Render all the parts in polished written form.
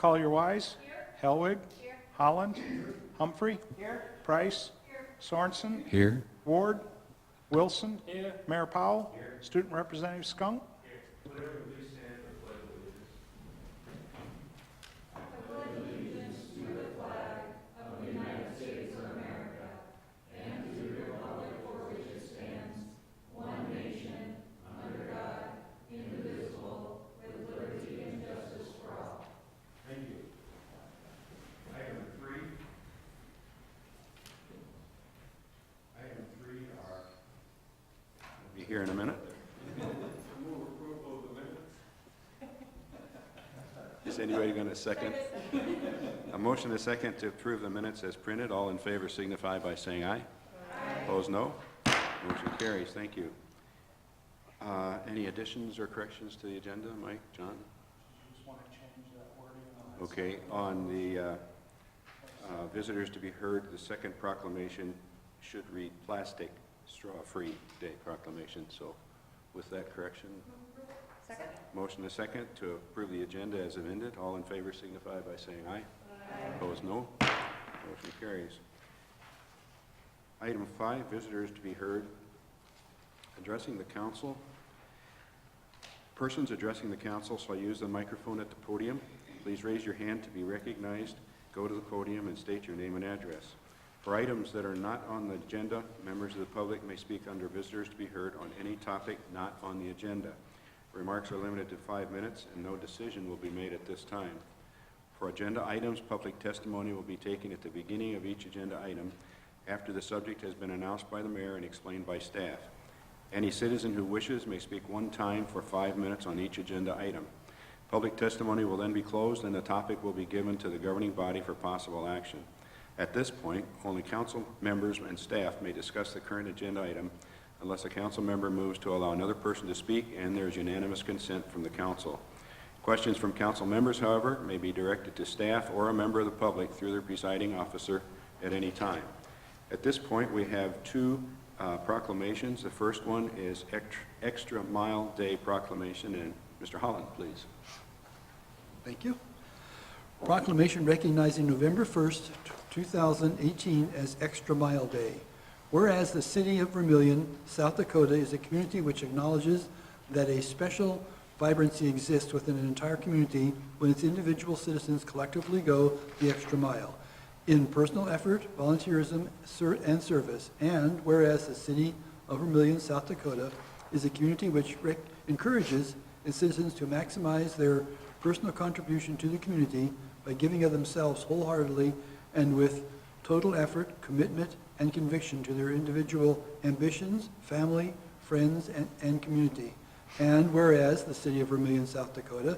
Collier-Wise. Helwig. Holland. Humphrey. Price. Sorensen. Here. Ward. Wilson. Mayor Powell. Student Representative Skunk. Be here in a minute. Is anybody going to second? A motion and a second to approve the minutes as printed. All in favor signify by saying aye. Opposed, no. Motion carries. Thank you. Any additions or corrections to the agenda, Mike, John? Just want to change that wording on that. Okay. On the visitors to be heard, the second proclamation should read plastic straw-free day proclamation. So with that correction, Second. motion a second to approve the agenda as amended. All in favor signify by saying aye. Opposed, no. Motion carries. Item 5, visitors to be heard. Addressing the council. Persons addressing the council shall use the microphone at the podium. Please raise your hand to be recognized. Go to the podium and state your name and address. For items that are not on the agenda, members of the public may speak under visitors to be heard on any topic not on the agenda. Remarks are limited to 5 minutes and no decision will be made at this time. For agenda items, public testimony will be taken at the beginning of each agenda item after the subject has been announced by the mayor and explained by staff. Any citizen who wishes may speak one time for 5 minutes on each agenda item. Public testimony will then be closed and the topic will be given to the governing body for possible action. At this point, only council members and staff may discuss the current agenda item unless a council member moves to allow another person to speak and there is unanimous consent from the council. Questions from council members, however, may be directed to staff or a member of the public through their presiding officer at any time. At this point, we have 2 proclamations. The first one is Extra Mile Day proclamation, and Mr. Holland, please. Thank you. Proclamation recognizing November 1st, 2018 as Extra Mile Day. Whereas the city of Vermillion, South Dakota is a community which acknowledges that a special vibrancy exists within an entire community when its individual citizens collectively go the extra mile in personal effort, volunteerism, and service. And whereas the city of Vermillion, South Dakota is a community which encourages its citizens to maximize their personal contribution to the community by giving of themselves wholeheartedly and with total effort, commitment, and conviction to their individual ambitions, family, friends, and community. And whereas the city of Vermillion, South Dakota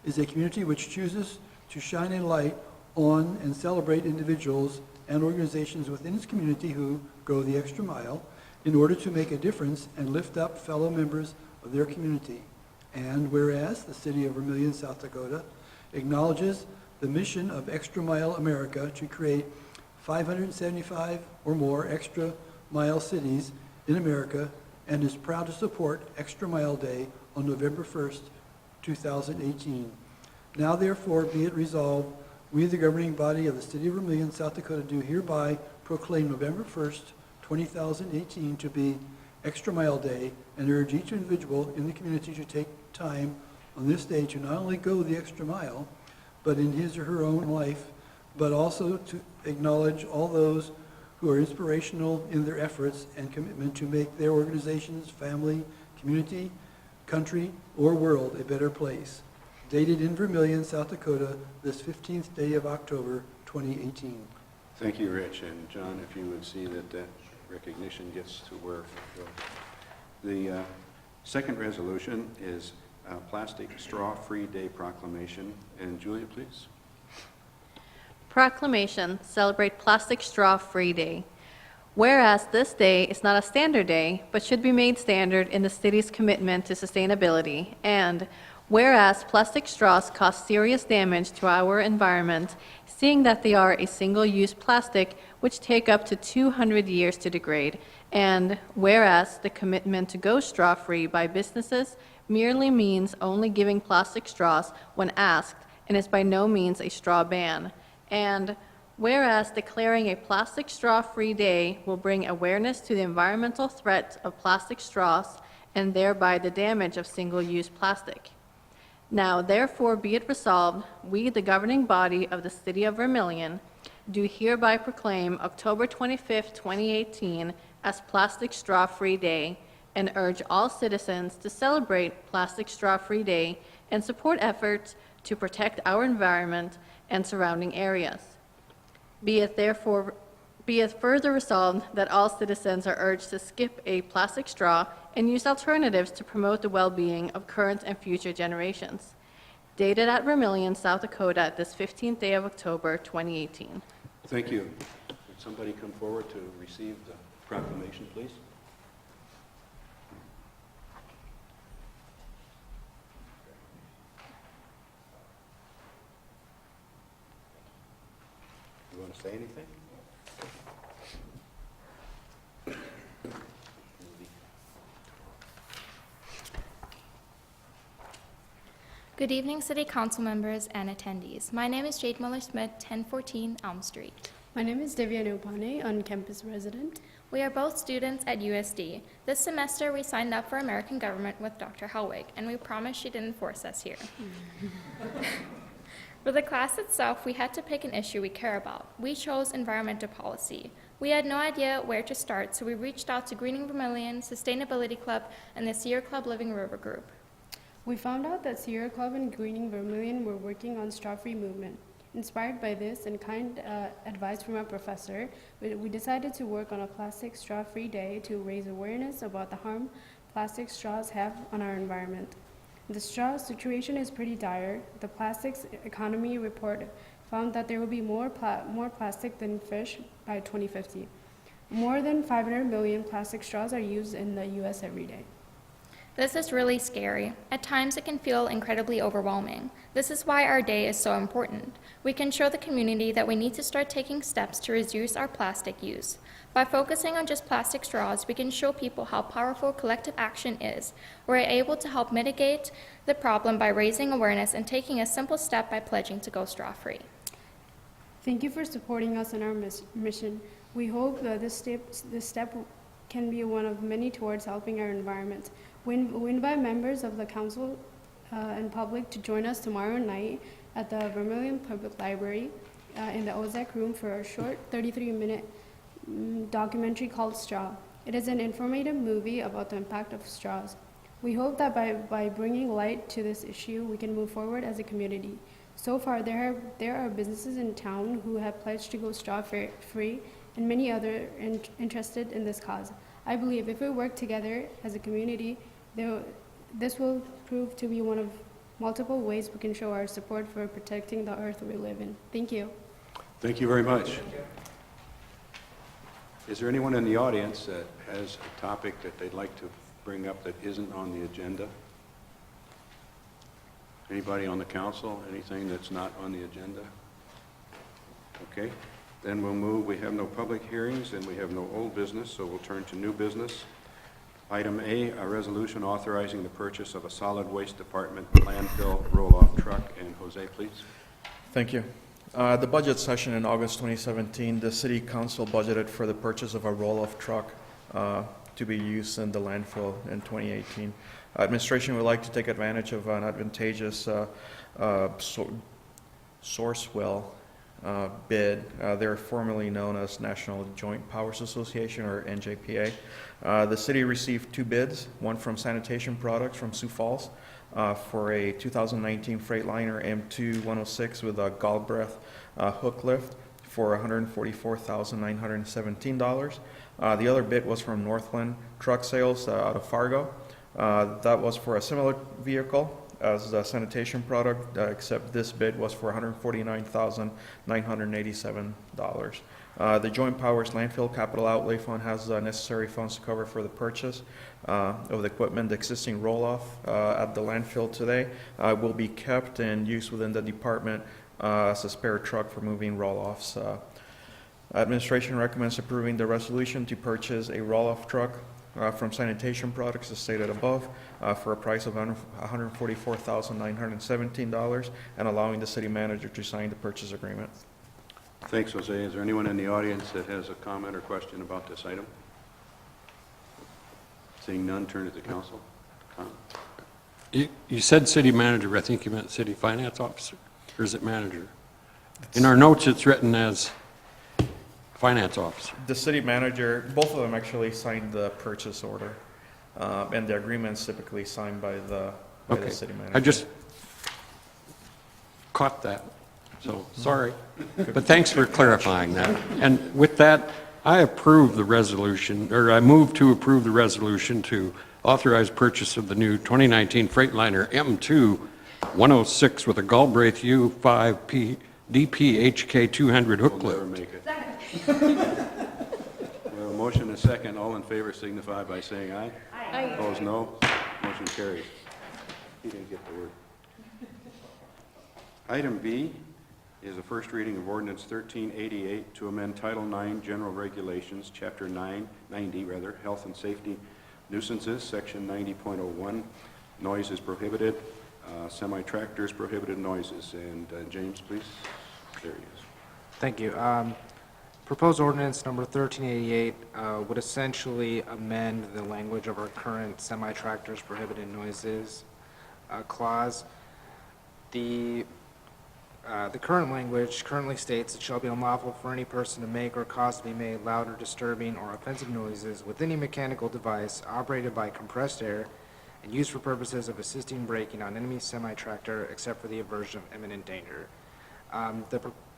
is a community which chooses to shine a light on and celebrate individuals and organizations within its community who go the extra mile in order to make a difference and lift up fellow members of their community. And whereas the city of Vermillion, South Dakota acknowledges the mission of Extra Mile America to create 575 or more extra mile cities in America and is proud to support Extra Mile Day on November 1st, 2018. Now therefore be it resolved, we the governing body of the city of Vermillion, South Dakota do hereby proclaim November 1st, 2018 to be Extra Mile Day and urge each individual in the community to take time on this day to not only go the extra mile, but in his or her own life, but also to acknowledge all those who are inspirational in their efforts and commitment to make their organizations, family, community, country, or world a better place. Dated in Vermillion, South Dakota, this 15th day of October, 2018. Thank you, Rich. And John, if you would see that that recognition gets to where it goes. The second resolution is Plastic Straw-Free Day Proclamation. And Julia, please. Proclamation, celebrate Plastic Straw-Free Day. Whereas this day is not a standard day, but should be made standard in the city's commitment to sustainability. And whereas plastic straws cause serious damage to our environment, seeing that they are a single-use plastic which take up to 200 years to degrade. And whereas the commitment to go straw-free by businesses merely means only giving plastic straws when asked and is by no means a straw ban. And whereas declaring a plastic straw-free day will bring awareness to the environmental threat of plastic straws and thereby the damage of single-use plastic. Now, therefore, be it resolved, we, the governing body of the City of Vermillion, do hereby proclaim October 25th, 2018 as Plastic Straw-Free Day and urge all citizens to celebrate Plastic Straw-Free Day and support efforts to protect our environment and surrounding areas. Be it further resolved that all citizens are urged to skip a plastic straw and use alternatives to promote the well-being of current and future generations. Dated at Vermillion, South Dakota, this 15th day of October, 2018. Thank you. Would somebody come forward to receive the proclamation, please? You want to say anything? Good evening, City Council members and attendees. My name is Jade Muller-Smith, 1014 Elm Street. My name is Divya Nupane, on-campus resident. We are both students at USD. This semester, we signed up for American government with Dr. Helwig, and we promise she didn't force us here. For the class itself, we had to pick an issue we care about. We chose environmental policy. We had no idea where to start, so we reached out to Greening Vermillion, Sustainability Club, and the Sierra Club Living River Group. We found out that Sierra Club and Greening Vermillion were working on straw-free movement. Inspired by this and kind advice from our professor, we decided to work on a plastic straw-free day to raise awareness about the harm plastic straws have on our environment. The straw situation is pretty dire. The Plastics Economy Report found that there will be more plastic than fish by 2050. More than 500 million plastic straws are used in the U.S. every day. This is really scary. At times, it can feel incredibly overwhelming. This is why our day is so important. We can show the community that we need to start taking steps to reduce our plastic use. By focusing on just plastic straws, we can show people how powerful collective action is. We're able to help mitigate the problem by raising awareness and taking a simple step by pledging to go straw-free. Thank you for supporting us in our mission. We hope that this step can be one of many towards helping our environment. We invite members of the council and public to join us tomorrow night at the Vermillion Public Library in the Ozek room for a short 33-minute documentary called Straw. It is an informative movie about the impact of straws. We hope that by bringing light to this issue, we can move forward as a community. So far, there are businesses in town who have pledged to go straw-free and many others interested in this cause. I believe if we work together as a community, this will prove to be one of multiple ways we can show our support for protecting the earth we live in. Thank you. Thank you very much. Is there anyone in the audience that has a topic that they'd like to bring up that isn't on the agenda? Anybody on the council, anything that's not on the agenda? Okay, then we'll move. We have no public hearings and we have no old business, so we'll turn to new business. Item A, a resolution authorizing the purchase of a solid waste department landfill roll-off truck. And Jose, please. Thank you. The budget session in August 2017, the City Council budgeted for the purchase of a roll-off truck to be used in the landfill in 2018. Administration would like to take advantage of an advantageous Sourcewell bid. They're formerly known as National Joint Powers Association, or NJPA. The city received two bids, one from Sanitation Products from Sioux Falls for a 2019 Freightliner M2-106 with a Galbraith hook lift for $144,917. The other bid was from Northland Truck Sales out of Fargo. That was for a similar vehicle as the sanitation product, except this bid was for $149,987. The Joint Powers Landfill Capital Outlay Fund has the necessary funds to cover for the purchase of the equipment. The existing roll-off at the landfill today will be kept and used within the department as a spare truck for moving roll-offs. Administration recommends approving the resolution to purchase a roll-off truck from sanitation products as stated above for a price of $144,917 and allowing the city manager to sign the purchase agreement. Thanks, Jose. Is there anyone in the audience that has a comment or question about this item? Seeing none, turn to the council. Comment? You said city manager, I think you meant city finance officer, or is it manager? In our notes, it's written as finance officer. The city manager, both of them actually signed the purchase order, and the agreement's typically signed by the Okay, city manager. I just caught that, so sorry. But thanks for clarifying that. And with that, I approve the resolution, or I move to approve the resolution to authorize purchase of the new 2019 Freightliner M2-106 with a Galbraith U5 DPHK 200 hook We'll never lift. make it. We have a motion and a second. All in favor signify by saying aye. Aye. Opposed, no. Motion carries. He didn't get the word. Item B is a first reading of ordinance 1388 to amend Title IX General Regulations, Chapter 90, Health and Safety Nuisances, Section 90.01, noise is prohibited, semi-tractors prohibited noises. And James, please. There he is. Thank you. Proposed ordinance number 1388 would essentially amend the language of our current semi-tractors prohibited noises clause. The current language currently states it shall be unlawful for any person to make or cause to be made loud or disturbing or offensive noises with any mechanical device operated by compressed air and used for purposes of assisting braking on enemy semi-tractor except for the aversion of imminent danger.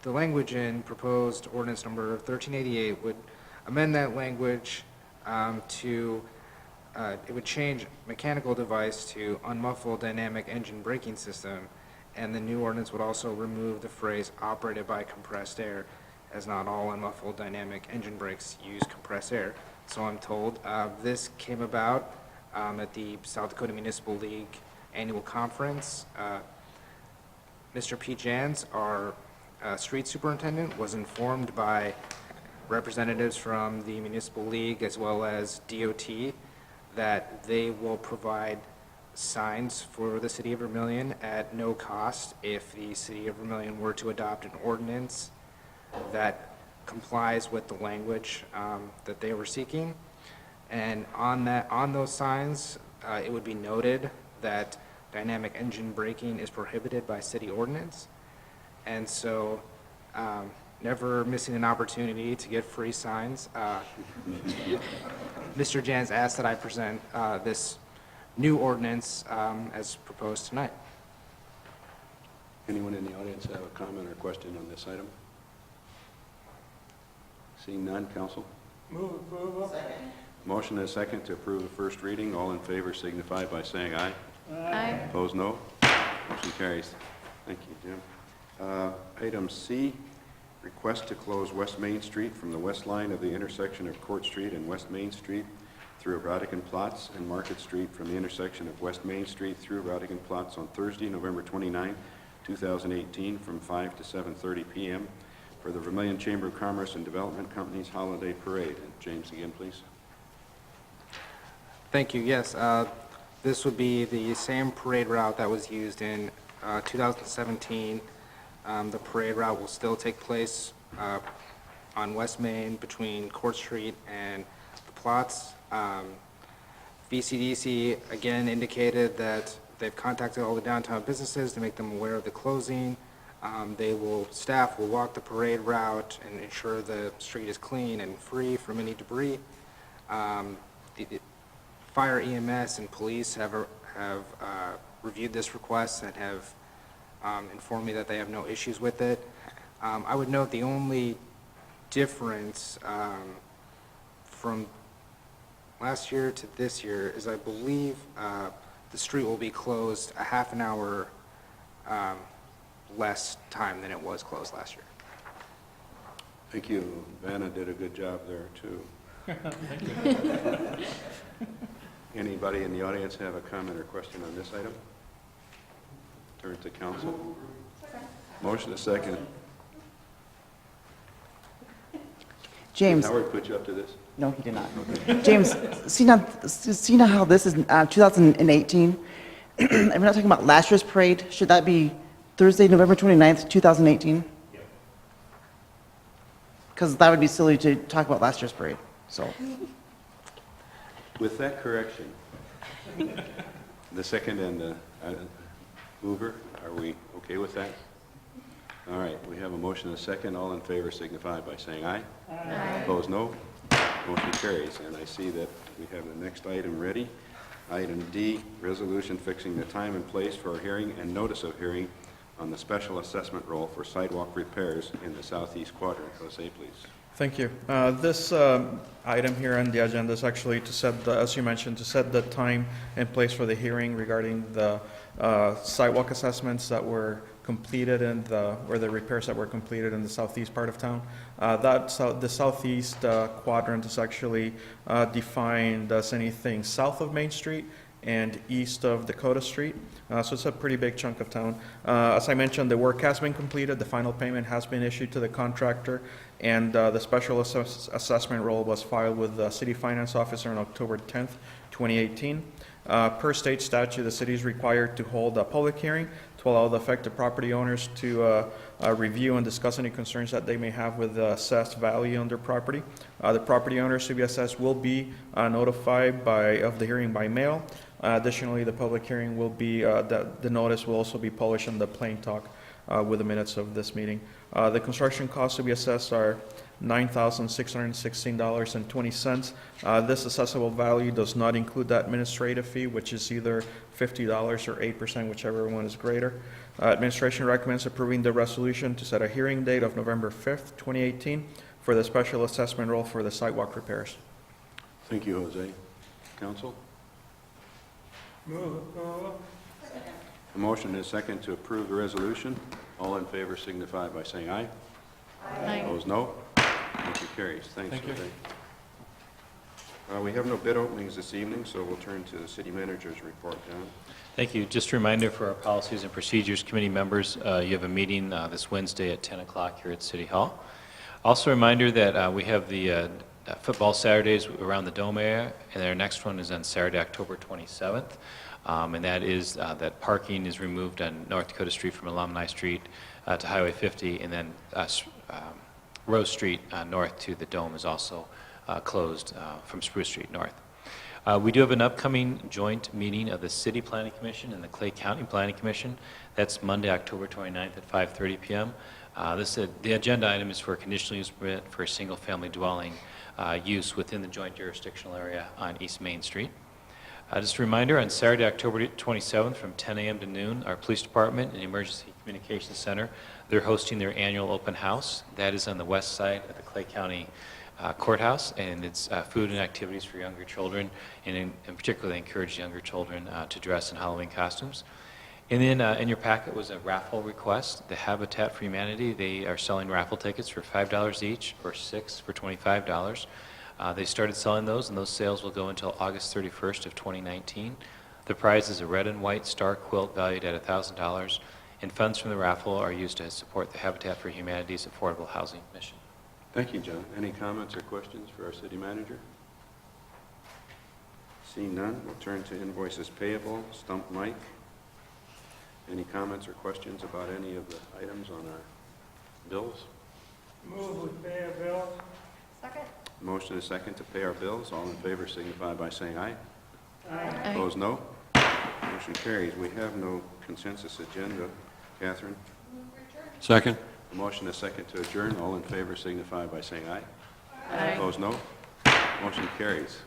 The language in proposed ordinance number 1388 would amend that language it would change mechanical device to unmuffled dynamic engine braking system, and the new ordinance would also remove the phrase operated by compressed air, as not all unmuffled dynamic engine brakes use compressed air. So I'm told this came about at the South Dakota Municipal League annual conference. Mr. P. Jans, our street superintendent, was informed by representatives from the Municipal League as well as DOT that they will provide signs for the city of Vermillion at no cost if the city of Vermillion were to adopt an ordinance that complies with the language that they were seeking. And on those signs, it would be noted that dynamic engine braking is prohibited by city ordinance. And so, never missing an opportunity to get free signs, Mr. Jans asked that I present this new ordinance as proposed tonight. Anyone in the audience have a comment or question on this item? Seeing none, council? Move approval. Second. Motion and a second to approve the first reading. All in favor signify by saying aye. Aye. Opposed, no. Motion carries. Thank you, Jim. Item C, request to close West Main Street from the west line of the intersection of Court Street and West Main Street through Rodican Platz, and Market Street from the intersection of West Main Street through Rodican Platz on Thursday, November 29, 2018, from 5 to 7:30 p.m. for the Vermillion Chamber of Commerce and Development Company's Holiday Parade. And James, again, please. Thank you. Yes, this would be the same parade route that was used in 2017. The parade route will still take place on West Main between Court Street and the Platz. VCDC again indicated that they've contacted all the downtown businesses to make them aware of the closing. Staff will walk the parade route and ensure the street is clean and free from any debris. The Fire, EMS, and police have reviewed this request and have informed me that they have no issues with it. I would note the only difference from last year to this year is I believe the street will be closed a half an hour less time than it was closed last year. Thank you. Vanna did a good job there, too. Thank you. Anybody in the audience have a comment or question on this item? Turn to council. Motion is second. James, Howard put you up to this? No, he did not. James, see now how this is 2018? And we're not talking about last year's parade. Should that be Thursday, November 29th, 2018? Because that would be silly to talk about last year's parade, so. With that correction, the second and the mover, are we okay with that? All right, we have a motion and a second. All in favor signify by saying aye. Aye. Opposed, no. Motion carries. And I see that we have the next item ready. Item D, resolution fixing the time and place for a hearing and notice of hearing on the special assessment roll for sidewalk repairs in the southeast quadrant. Jose, please. Thank you. This item here on the agenda is actually to set the, as you mentioned, to set the time and place for the hearing regarding the sidewalk assessments that were completed in the, or the repairs that were completed in the southeast part of town. The southeast quadrant is actually defined as anything south of Main Street and east of Dakota Street. So it's a pretty big chunk of town. As I mentioned, the work has been completed, the final payment has been issued to the contractor, and the special assessment roll was filed with the city finance officer on October 10th, 2018. Per state statute, the city is required to hold a public hearing to allow the affected property owners to review and discuss any concerns that they may have with the assessed value on their property. The property owners to be assessed will be notified of the hearing by mail. Additionally, the public hearing will be, the notice will also be published on the Plain Talk with the minutes of this meeting. The construction costs to be assessed are $9,616.20. This assessable value does not include the administrative fee, which is either $50 or 8%, whichever one is greater. Administration recommends approving the resolution to set a hearing date of November 5th, 2018 for the special assessment roll for the sidewalk repairs. Thank you, Jose. Council? A motion is second to approve the resolution. All in favor signify by saying aye. Aye. Opposed, no. Motion carries. Thanks, Jose. We have no bid openings this evening, so we'll turn to the city manager's report. John? Thank you. Just a reminder for our Policies and Procedures Committee members, you have a meeting this Wednesday at 10 o'clock here at City Hall. Also a reminder that we have the football Saturdays around the Dome area, and our next one is on Saturday, October 27th. And that is that parking is removed on North Dakota Street from Alumni Street to Highway 50, and then Rose Street north to the Dome is also closed from Spruce Street north. We do have an upcoming joint meeting of the City Planning Commission and the Clay County Planning Commission. That's Monday, October 29th at 5:30 p.m. The agenda item is for a conditional use permit for a single-family dwelling use within the joint jurisdictional area on East Main Street. Just a reminder, on Saturday, October 27th from 10 a.m. to noon, our police department and Emergency Communications Center, they're hosting their annual open house. That is on the west side of the Clay County Courthouse, and it's food and activities for younger children, and in particular, they encourage younger children to dress in Halloween costumes. And then in your packet was a raffle request. The Habitat for Humanity, they are selling raffle tickets for $5 each, or 6 for $25. They started selling those, and those sales will go until August 31st of 2019. The prize is a red and white star quilt valued at $1,000, and funds from the raffle are used to support the Habitat for Humanity's affordable housing mission. Thank you, John. Any comments or questions for our city manager? Seeing none, we'll turn to invoices payable. Stump Mike. Any comments or questions about any of the items on our bills? Move with pay our bills. Second. Motion is second to pay our bills. All in favor signify by saying aye. Aye. Opposed, no. Motion carries. We have no consensus agenda. Catherine? Second? A motion is second to adjourn. All in favor signify by saying aye. Aye. Opposed, no. Motion carries.